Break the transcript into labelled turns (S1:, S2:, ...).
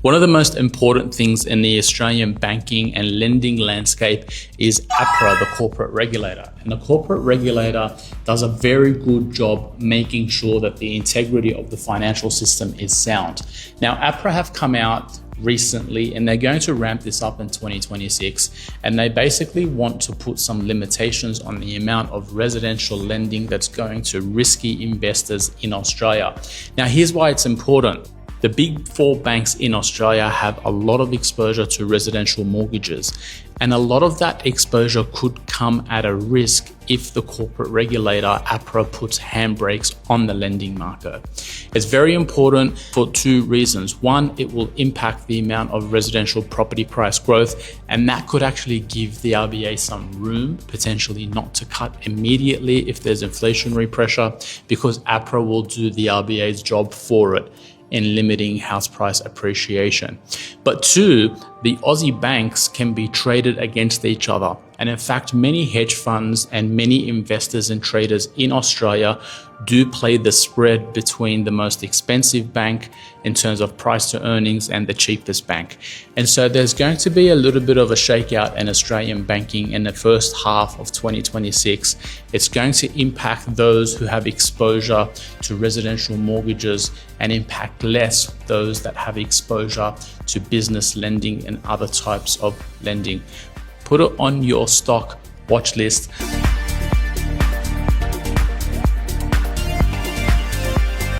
S1: One of the most important things in the Australian banking and lending landscape is APRA, the corporate regulator. And the corporate regulator does a very good job making sure that the integrity of the financial system is sound. Now, APRA have come out recently and they're going to ramp this up in 2026, and they basically want to put some limitations on the amount of residential lending that's going to risky investors in Australia. Now, here's why it's important. The big four banks in Australia have a lot of exposure to residential mortgages, and a lot of that exposure could come at a risk if the corporate regulator, APRA, puts handbrakes on the lending market. It's very important for two reasons. One, it will impact the amount of residential property price growth, and that could actually give the RBA some room, potentially not to cut immediately if there's inflationary pressure, because APRA will do the RBA's job for it in limiting house price appreciation. But two, the Aussie banks can be traded against each other. And in fact, many hedge funds and many investors and traders in Australia do play the spread between the most expensive bank in terms of price to earnings and the cheapest bank. And so there's going to be a little bit of a shakeout in Australian banking in the first half of 2026. It's going to impact those who have exposure to residential mortgages and impact less those that have exposure to business lending and other types of lending. Put it on your stock watch list.